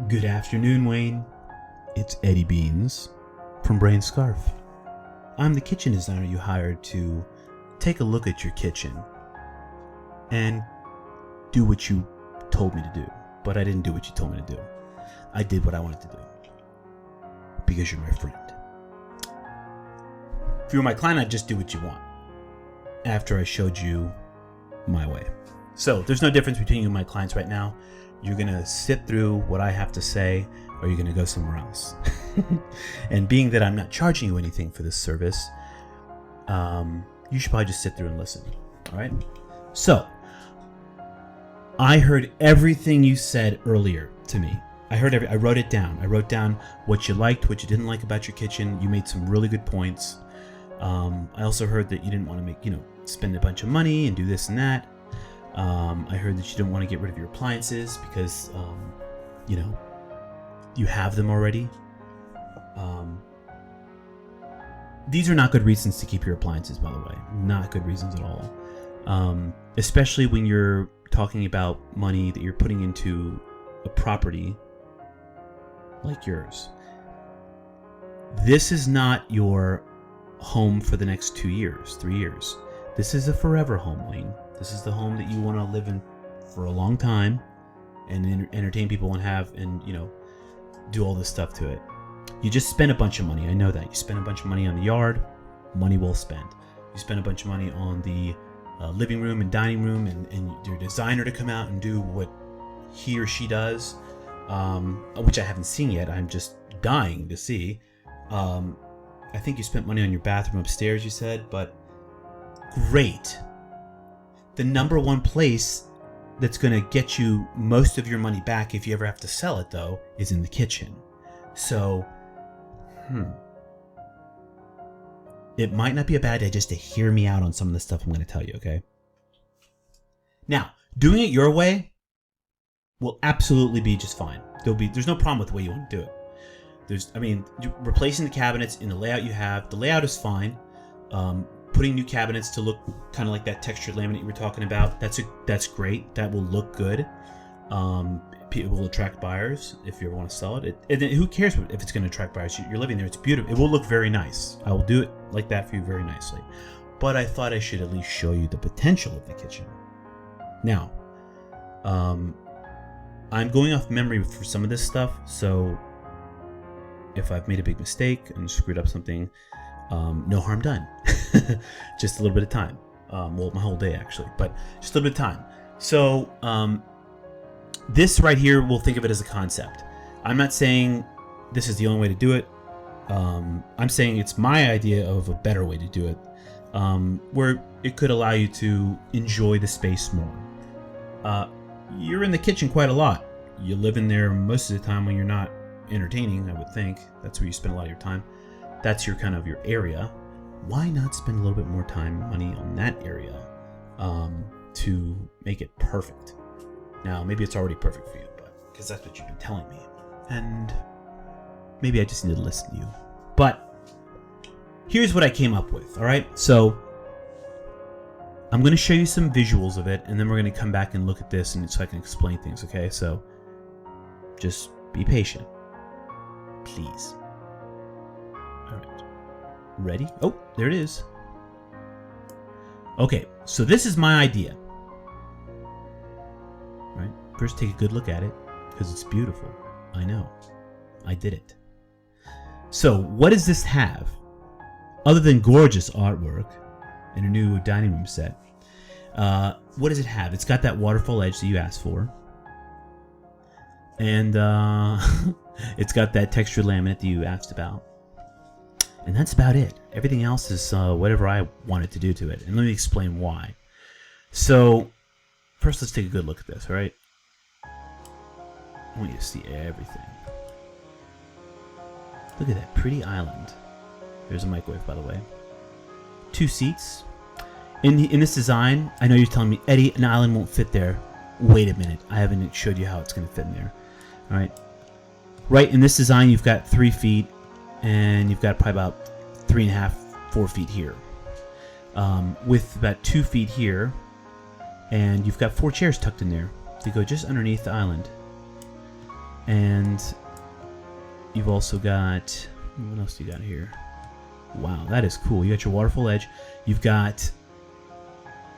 Good afternoon, Wayne. It's Eddie Beans from Brain Scarf. I'm the kitchen designer you hired to take a look at your kitchen and do what you told me to do. But I didn't do what you told me to do. I did what I wanted to do because you're my friend. If you were my client, I'd just do what you want after I showed you my way. So there's no difference between you and my clients right now. You're going to sit through what I have to say, or you're going to go somewhere else. And being that I'm not charging you anything for this service, you should probably just sit through and listen. All right? So, I heard everything you said earlier to me. I wrote it down. I wrote down what you liked, what you didn't like about your kitchen. You made some really good points. I also heard that you didn't want to spend a bunch of money and do this and that. I heard that you don't want to get rid of your appliances because, you have them already. These are not good reasons to keep your appliances, by the way. Not good reasons at all. Especially when you're talking about money that you're putting into a property like yours. This is not your home for the next 2 years, 3 years. This is a forever home, Wayne. This is the home that you want to live in for a long time and entertain people and do all this stuff to it. You just spent a bunch of money. I know that. You spent a bunch of money on the yard. Money well spent. You spent a bunch of money on the living room and dining room and your designer to come out and do what he or she does, which I haven't seen yet. I'm just dying to see. I think you spent money on your bathroom upstairs, you said, but great. The number one place that's going to get you most of your money back if you ever have to sell it, though, is in the kitchen. So, it might not be a bad idea just to hear me out on some of the stuff I'm going to tell you, okay? Now, doing it your way will absolutely be just fine. There's no problem with the way you want to do it. Replacing the cabinets in the layout you have, the layout is fine. Putting new cabinets to look kind of like that textured laminate you were talking about, that's great. That will look good. It will attract buyers if you ever want to sell it. And who cares if it's going to attract buyers? You're living there. It's beautiful. It will look very nice. I will do it like that for you very nicely. But I thought I should at least show you the potential of the kitchen. Now, I'm going off memory for some of this stuff, so if I've made a big mistake and screwed up something, no harm done. Just a little bit of time. My whole day actually, but just a little bit of time. So this right here, we'll think of it as a concept. I'm not saying this is the only way to do it. I'm saying it's my idea of a better way to do it, where it could allow you to enjoy the space more. You're in the kitchen quite a lot. You live in there most of the time when you're not entertaining, I would think. That's where you spend a lot of your time. That's your kind of your area. Why not spend a little bit more money on that area to make it perfect? Now, maybe it's already perfect for you, but because that's what you've been telling me. And maybe I just need to listen to you. But here's what I came up with, all right? So I'm going to show you some visuals of it, and then we're going to come back and look at this so I can explain things, okay? So just be patient, please. All right. Ready? Oh, there it is. Okay, so this is my idea. Right? First, take a good look at it, because it's beautiful. I know. I did it. So, what does this have? Other than gorgeous artwork and a new dining room set, what does it have? It's got that waterfall edge that you asked for. And it's got that textured laminate that you asked about. And that's about it. Everything else is whatever I wanted to do to it. And let me explain why. So, first let's take a good look at this, all right? I want you to see everything. Look at that pretty island. There's a microwave, by the way. 2 seats. In this design, I know you're telling me, Eddie, an island won't fit there. Wait a minute. I haven't showed you how it's going to fit in there. All right. Right, in this design, you've got 3 feet, and you've got probably about 3.5, 4 feet here. With about 2 feet here, and you've got 4 chairs tucked in there to go just underneath the island. And you've also got, what else do you got here? Wow, that is cool. You got your waterfall edge. You've got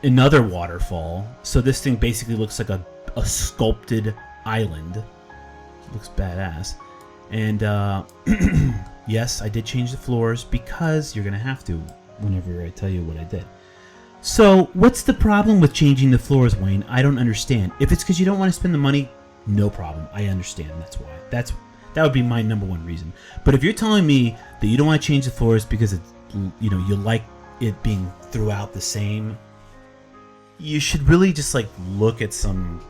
another waterfall. So this thing basically looks like a sculpted island. It looks badass. And yes, I did change the floors because you're going to have to whenever I tell you what I did. So what's the problem with changing the floors, Wayne? I don't understand. If it's because you don't want to spend the money, no problem. I understand. That's why. That would be my number one reason. But if you're telling me that you don't want to change the floors because it's, you like it being throughout the same, you should really just like look at some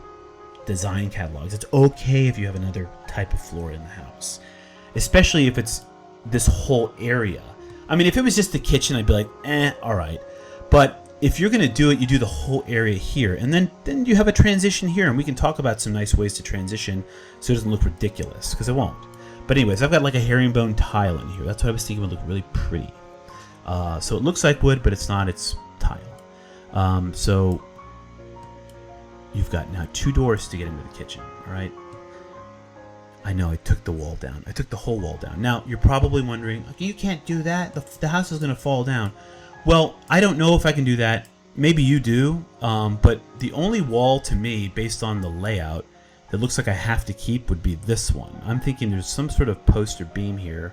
design catalogs. It's okay if you have another type of floor in the house, especially if it's this whole area. I mean, if it was just the kitchen, I'd be like, all right. But if you're going to do it, you do the whole area here, and then you have a transition here, and we can talk about some nice ways to transition so it doesn't look ridiculous, because it won't. But anyways, I've got like a herringbone tile in here. That's what I was thinking would look really pretty. So it looks like wood, but it's not. It's tile. So you've got now 2 doors to get into the kitchen, all right? I know, I took the wall down. I took the whole wall down. Now, you're probably wondering, okay, you can't do that. The house is going to fall down. Well, I don't know if I can do that. Maybe you do. But the only wall to me, based on the layout, that looks like I have to keep would be this one. I'm thinking there's some sort of post or beam here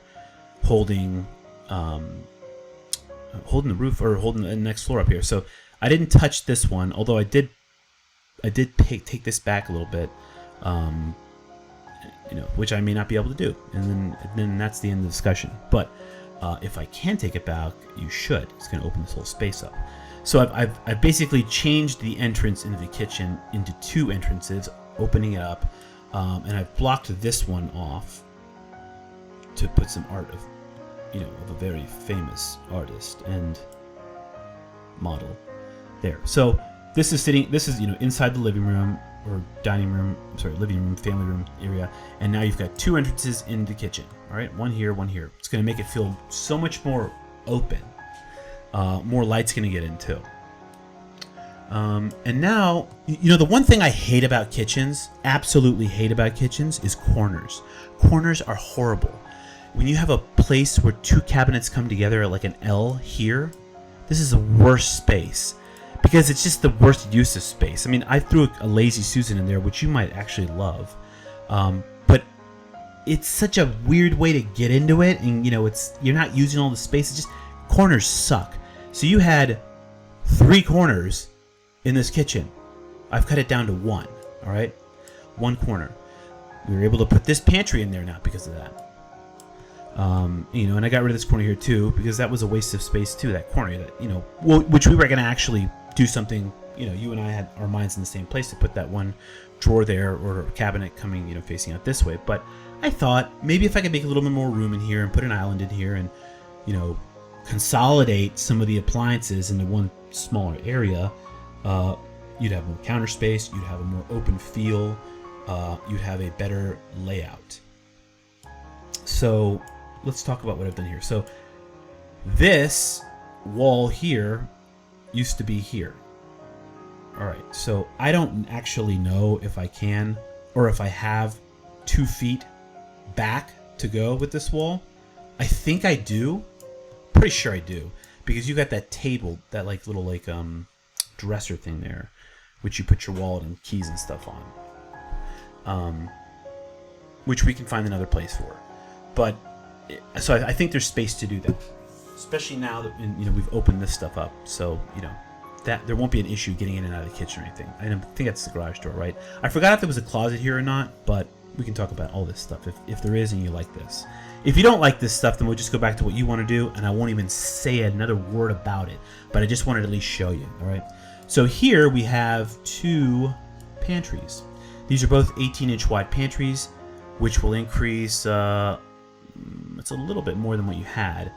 holding the roof, or holding the next floor up here. So I didn't touch this one, although I did take this back a little bit, which I may not be able to do. And then that's the end of the discussion. But if I can take it back, you should. It's going to open this whole space up. So I've basically changed the entrance into the kitchen into 2 entrances, opening it up, and I've blocked this one off to put some art of a very famous artist and model there. So this is inside the living room or living room, family room area, and now you've got 2 entrances in the kitchen. All right, one here, one here. It's going to make it feel so much more open. More light's going to get in too. And now, the one thing I hate about kitchens, absolutely hate about kitchens, is corners. Corners are horrible. When you have a place where 2 cabinets come together like an L here, this is the worst space. Because it's just the worst use of space. I mean, I threw a Lazy Susan in there, which you might actually love. But it's such a weird way to get into it. And, you're not using all the space. It's just, corners suck. So you had 3 corners in this kitchen. I've cut it down to 1. All right? 1 corner. We were able to put this pantry in there now because of that. And I got rid of this corner here too, because that was a waste of space too, that corner, which we were going to actually do something, you and I had our minds in the same place to put that one drawer there or cabinet coming, facing out this way. But I thought maybe if I could make a little bit more room in here and put an island in here and, consolidate some of the appliances into one smaller area, you'd have more counter space, you'd have a more open feel, you'd have a better layout. So let's talk about what I've done here. So this wall here used to be here. All right, so I don't actually know if I can or if I have 2 feet back to go with this wall. I think I do. Pretty sure I do, because you got that table, that little dresser thing there, which you put your wallet and keys and stuff on, which we can find another place for. But so I think there's space to do that, especially now that we've opened this stuff up. So that there won't be an issue getting in and out of the kitchen or anything. I think that's the garage door, right? I forgot if there was a closet here or not, but we can talk about all this stuff if there is and you like this. If you don't like this stuff, then we'll just go back to what you want to do, and I won't even say another word about it. But I just wanted to at least show you, all right? So here we have 2 pantries. These are both 18-inch wide pantries, which will increase. It's a little bit more than what you had.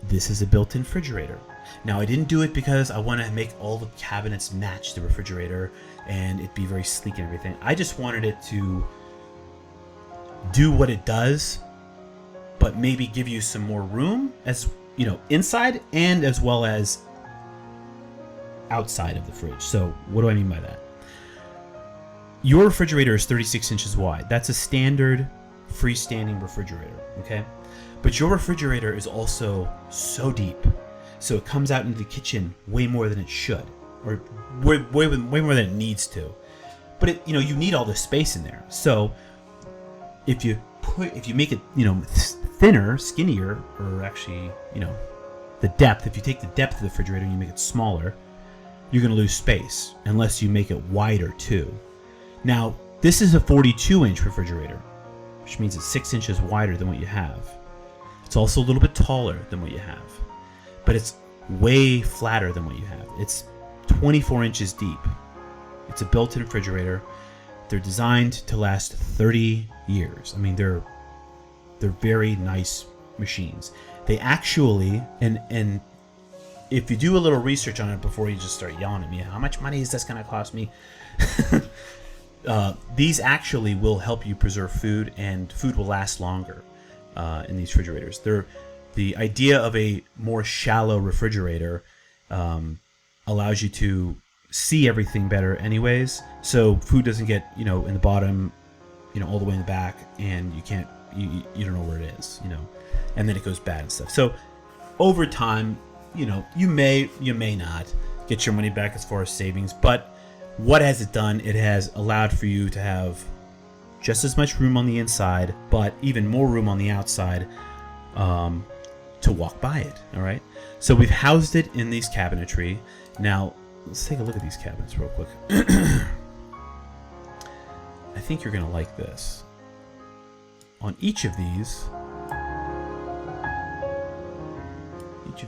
This is a built-in refrigerator. Now, I didn't do it because I want to make all the cabinets match the refrigerator and it be very sleek and everything. I just wanted it to do what it does, but maybe give you some more room, as inside and as well as outside of the fridge. So what do I mean by that? your refrigerator is 36 inches wide. That's a standard freestanding refrigerator, okay? But your refrigerator is also so deep, so it comes out into the kitchen way more than it should, or way more than it needs to. But it, you need all this space in there. So if you make it, thinner, skinnier, or actually, the depth. If you take the depth of the refrigerator and you make it smaller, you're going to lose space unless you make it wider too. Now, this is a 42-inch refrigerator, which means it's 6 inches wider than what you have. It's also a little bit taller than what you have, but it's way flatter than what you have. It's 24 inches deep. It's a built-in refrigerator. They're designed to last 30 years. I mean, they're very nice machines. They actually, and if you do a little research on it before you just start yelling at me, how much money is this going to cost me? These actually will help you preserve food, and food will last longer in these refrigerators. The idea of a more shallow refrigerator allows you to see everything better anyways, so food doesn't get in the bottom, all the way in the back, and you don't know where it is, and then it goes bad and stuff. So over time, you may not get your money back as far as savings, but what has it done? It has allowed for you to have just as much room on the inside, but even more room on the outside to walk by it. All right. So we've housed it in these cabinetry. Now let's take a look at these cabinets real quick. I think you're gonna like this. On each of these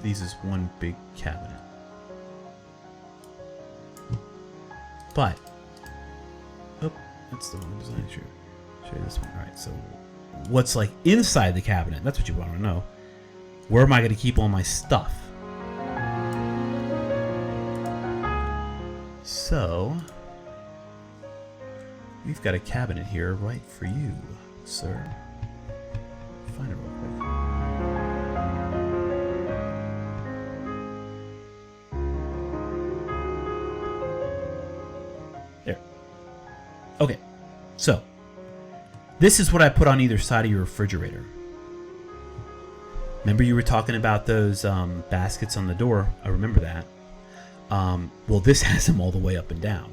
is one big cabinet. But, that's the one design. Show you this one. All right, so what's like inside the cabinet? That's what you want to know. Where am I going to keep all my stuff? So, we've got a cabinet here right for you, sir. Find it real quick. There. Okay, so this is what I put on either side of your refrigerator. Remember you were talking about those baskets on the door? I remember that. Well, this has them all the way up and down.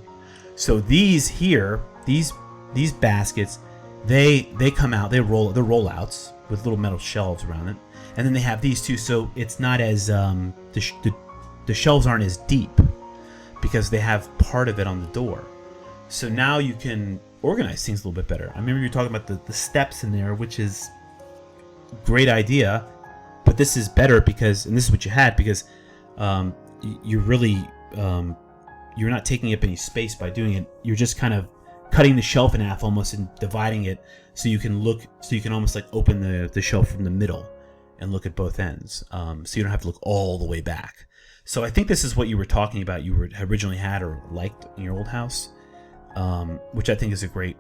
So these here, these baskets, they come out. They're rollouts with little metal shelves around it, and then they have these too. So it's not as the shelves aren't as deep because they have part of it on the door. So now you can organize things a little bit better. I remember you were talking about the steps in there, which is a great idea, but this is better because, and this is what you had, because you're really you're not taking up any space by doing it. You're just kind of cutting the shelf in half almost and dividing it so you can almost like open the shelf from the middle and look at both ends, so you don't have to look all the way back. So I think this is what you were talking about, originally had or liked in your old house, which I think is a great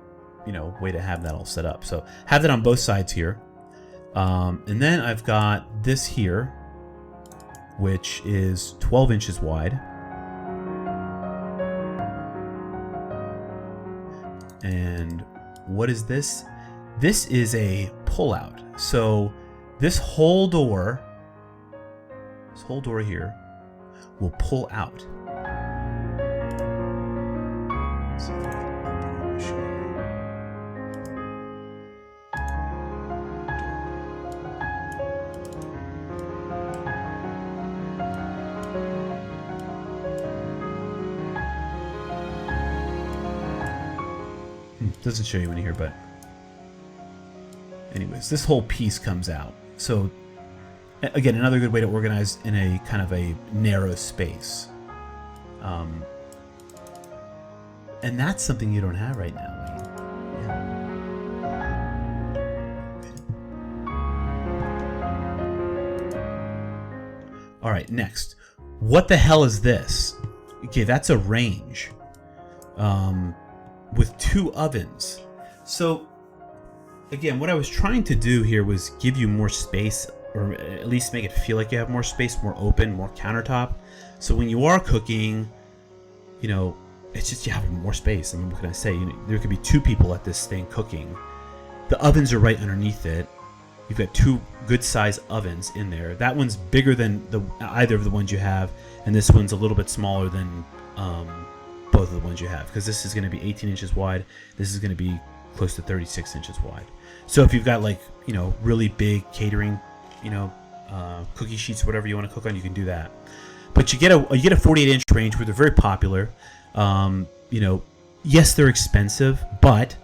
way to have that all set up. So have that on both sides here, and then I've got this here, which is 12 inches wide. And what is this? This is a pull-out. So this whole door here will pull out. Let's see if I can show you. Doesn't show you in here, but anyways, this whole piece comes out. So again, another good way to organize in a kind of a narrow space, and that's something you don't have right now. Yeah. All right, next, what the hell is this? Okay, that's a range with 2 ovens. So again, what I was trying to do here was give you more space, or at least make it feel like you have more space, more open, more countertop. So when you are cooking, it's just you have more space. I mean, what can I say? There could be 2 people at this thing cooking. The ovens are right underneath it. You've got 2 good-sized ovens in there. That one's bigger than either of the ones you have, and this one's a little bit smaller than both of the ones you have, because this is going to be 18 inches wide. This is going to be close to 36 inches wide. So if you've got like, really big catering, cookie sheets, whatever you want to cook on, you can do that. But you get a 48-inch range where they're very popular. Yes, they're expensive, but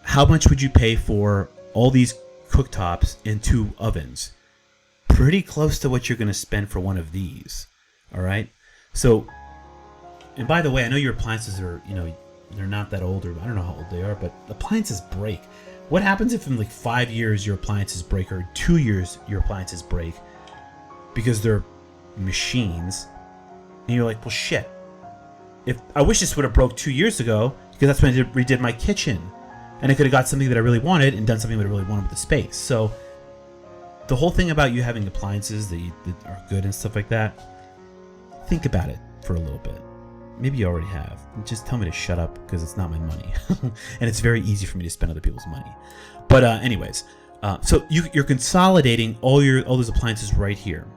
how much would you pay for all these cooktops and 2 ovens? Pretty close to what you're going to spend for one of these. All right. So, and by the way, I know your appliances are, they're not that old, or I don't know how old they are, but appliances break. What happens if in like 5 years your appliances break, or 2 years your appliances break because they're machines? And you're like, well, shit. If I wish this would have broke 2 years ago, because that's when I redid my kitchen, and I could have got something that I really wanted and done something that I really wanted with the space. So the whole thing about you having appliances that are good and stuff like that, think about it for a little bit. Maybe you already have. Just tell me to shut up, because it's not my money. And it's very easy for me to spend other people's money. But anyways, so you're consolidating all those appliances right here.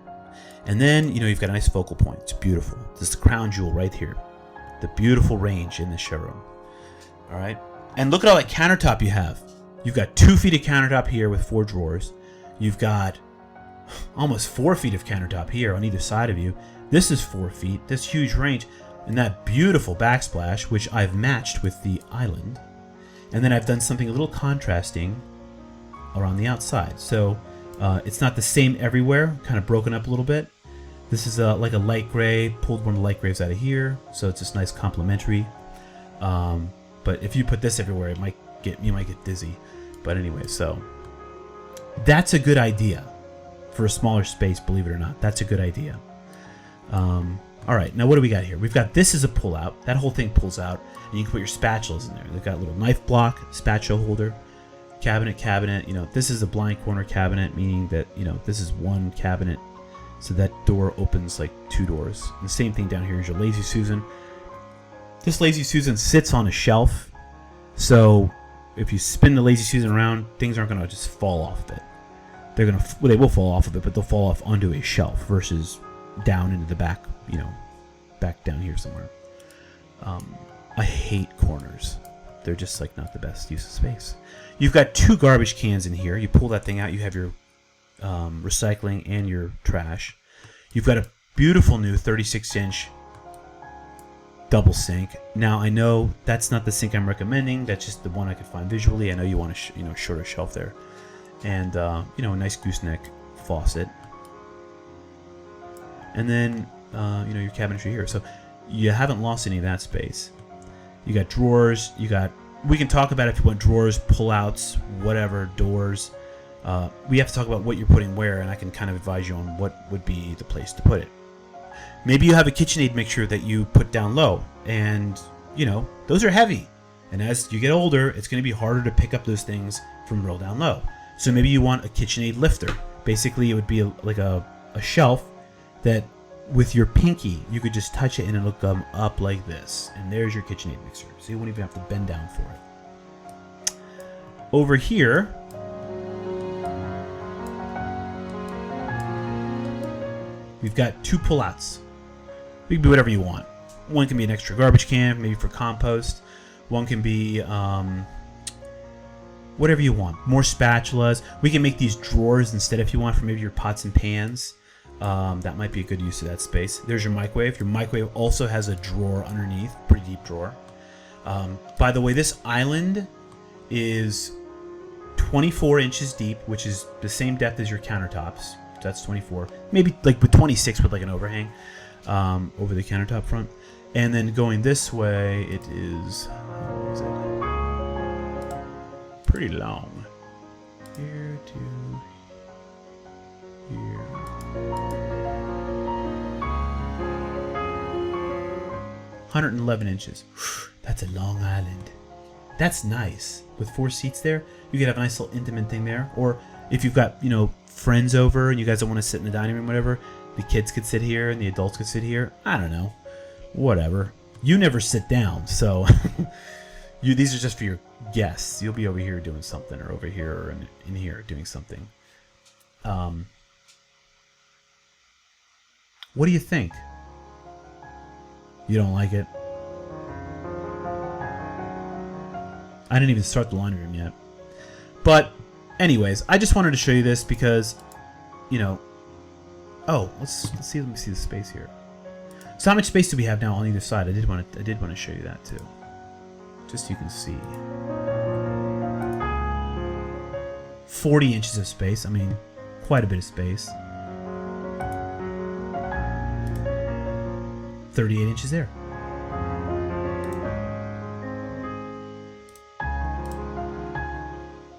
And then, you've got a nice focal point. It's beautiful. This is the crown jewel right here. The beautiful range in the showroom. All right. And look at all that countertop you have. You've got 2 feet of countertop here with 4 drawers. You've got almost 4 feet of countertop here on either side of you. This is 4 feet. This huge range. And that beautiful backsplash, which I've matched with the island. And then I've done something a little contrasting around the outside. So it's not the same everywhere, kind of broken up a little bit. This is like a light gray, pulled one of the light grays out of here. So it's just nice complementary. But if you put this everywhere, you might get dizzy. But anyway, so that's a good idea for a smaller space, believe it or not. That's a good idea. All right, now what do we got here? We've got this is a pull-out. That whole thing pulls out, and you can put your spatulas in there. They've got a little knife block, spatula holder, cabinet. This is a blind corner cabinet, meaning that, this is one cabinet. So that door opens like 2 doors. And the same thing down here is your Lazy Susan. This Lazy Susan sits on a shelf. So if you spin the Lazy Susan around, things aren't going to just fall off of it. They will fall off of it, but they'll fall off onto a shelf versus down into the back, back down here somewhere. I hate corners. They're just like not the best use of space. You've got 2 garbage cans in here. You pull that thing out, you have your recycling and your trash. You've got a beautiful new 36-inch double sink. Now I know that's not the sink I'm recommending. That's just the one I could find visually. I know you want a shorter shelf there, and a nice gooseneck faucet. And then your cabinetry here. So you haven't lost any of that space. You got drawers. We can talk about if you want drawers, pull-outs, whatever, doors. We have to talk about what you're putting where, and I can kind of advise you on what would be the place to put it. Maybe you have a KitchenAid mixture that you put down low, and those are heavy. And as you get older, it's going to be harder to pick up those things from real down low. So maybe you want a KitchenAid lifter. Basically, it would be like a shelf that with your pinky, you could just touch it and it'll come up like this. And there's your KitchenAid mixer. So you won't even have to bend down for it. Over here, we've got 2 pull-outs. We can be whatever you want. One can be an extra garbage can, maybe for compost. One can be whatever you want. More spatulas. We can make these drawers instead if you want for maybe your pots and pans. That might be a good use of that space. There's your microwave. Your microwave also has a drawer underneath, pretty deep drawer. By the way, this island is 24 inches deep, which is the same depth as your countertops. That's 24, maybe like with 26 with like an overhang over the countertop front. And then going this way, it is pretty long. Here to here. 111 inches. That's a long island. That's nice. With 4 seats there, you could have a nice little intimate thing there. Or if you've got, friends over and you guys don't want to sit in the dining room, whatever, the kids could sit here and the adults could sit here. I don't know. Whatever. You never sit down, so these are just for your guests. You'll be over here doing something, or over here, or in here doing something. What do you think? You don't like it? I didn't even start the laundry room yet. But anyways, I just wanted to show you this because, oh, let's see. Let me see the space here. So how much space do we have now on either side? I did want to show you that too, just so you can see. 40 inches of space. I mean, quite a bit of space. 38 inches there.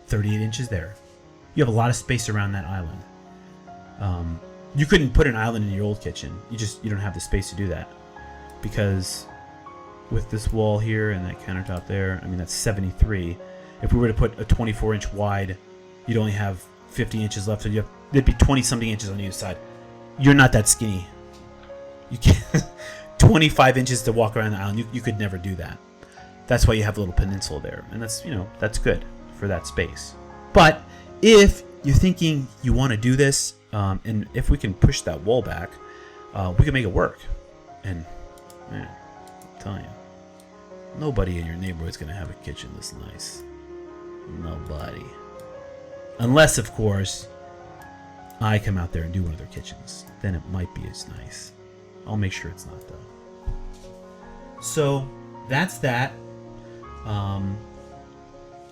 $38 there. You have a lot of space around that island. You couldn't put an island in your old kitchen. You don't have the space to do that, because with this wall here and that countertop there, I mean, that's 73. If we were to put a 24-inch wide, you'd only have 50 inches left, so there'd be 20-something inches on either side. You're not that skinny. You can't 25 inches to walk around the island. You could never do that. That's why you have a little peninsula there, and that's good for that space. But if you're thinking you want to do this, and if we can push that wall back, we can make it work. And man, I'm telling you, nobody in your neighborhood's gonna have a kitchen this nice. Nobody, unless of course I come out there and do one of their kitchens. Then it might be as nice. I'll make sure it's not though. So that's that.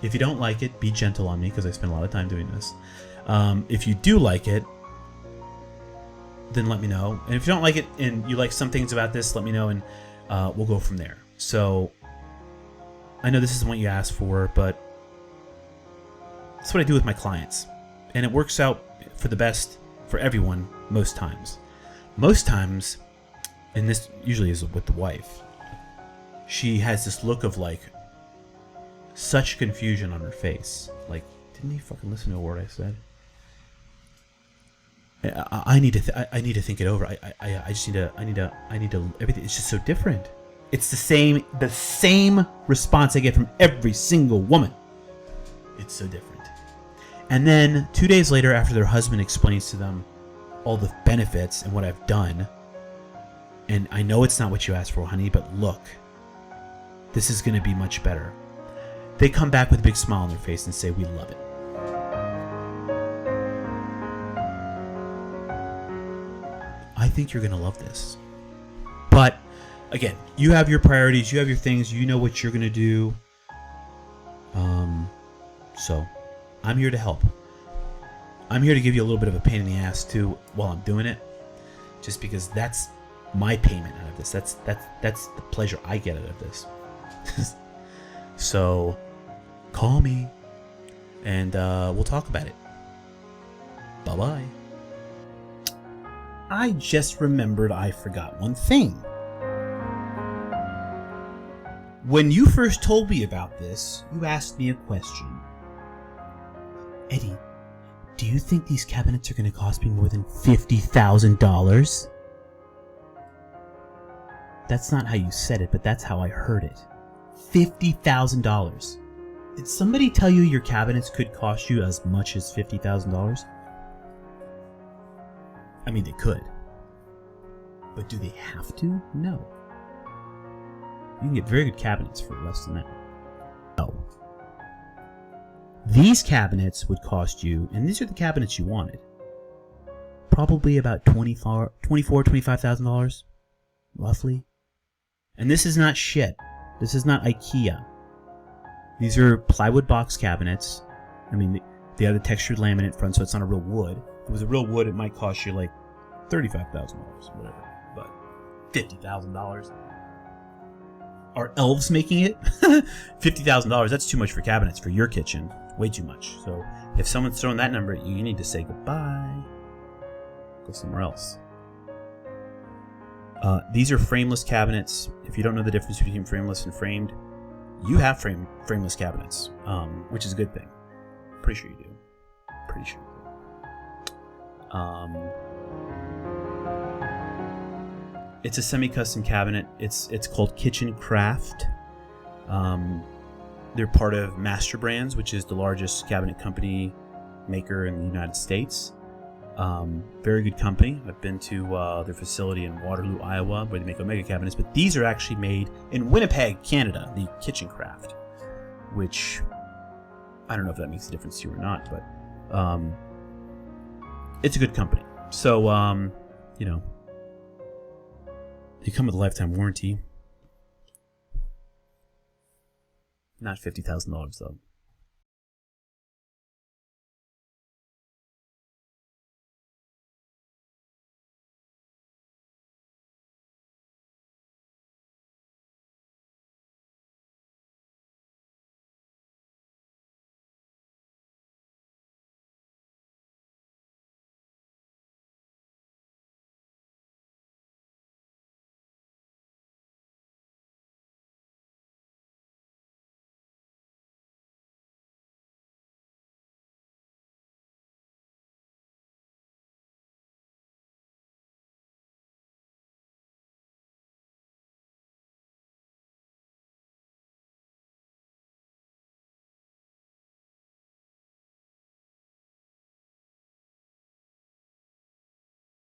If you don't like it, be gentle on me, because I spend a lot of time doing this. If you do like it, then let me know. And if you don't like it and you like some things about this, let me know, and we'll go from there. So I know this isn't what you asked for, but that's what I do with my clients. And it works out for the best for everyone most times. Most times, and this usually is with the wife, she has this look of like such confusion on her face. Like, didn't he fucking listen to a word I said? I need to think it over. I just need to everything. It's just so different. It's the same response I get from every single woman. It's so different. And then 2 days later, after their husband explains to them all the benefits and what I've done, and I know it's not what you asked for, honey, but look, this is going to be much better. They come back with a big smile on their face and say, we love it. I think you're going to love this. But again, you have your priorities, you have your things, you know what you're going to do. So I'm here to help. I'm here to give you a little bit of a pain in the ass too while I'm doing it, just because that's my payment out of this. That's the pleasure I get out of this. So call me and we'll talk about it. Bye-bye. I just remembered I forgot one thing. When you first told me about this, you asked me a question. Eddie, do you think these cabinets are going to cost me more than $50,000? That's not how you said it, but that's how I heard it. $50,000. Did somebody tell you your cabinets could cost you as much as $50,000? I mean, they could. But do they have to? No. You can get very good cabinets for less than that. No. These cabinets would cost you, and these are the cabinets you wanted, probably about $25,000, roughly. And this is not shit. This is not IKEA. These are plywood box cabinets. I mean, they have the textured laminate front, so it's not a real wood. If it was a real wood, it might cost you like $35,000, whatever. But $50,000. Are elves making it? $50,000, that's too much for cabinets for your kitchen. Way too much. So if someone's throwing that number at you, you need to say goodbye. Go somewhere else. These are frameless cabinets. If you don't know the difference between frameless and framed, you have frameless cabinets, which is a good thing. Pretty sure you do. Pretty sure you do. It's a semi-custom cabinet. It's called Kitchen Craft. They're part of Master Brands, which is the largest cabinet company maker in the United States. Very good company. I've been to their facility in Waterloo, Iowa, where they make Omega cabinets. But these are actually made in Winnipeg, Canada. The Kitchen Craft, which I don't know if that makes a difference to you or not, but it's a good company. So you know, they come with a lifetime warranty. Not $50,000 though.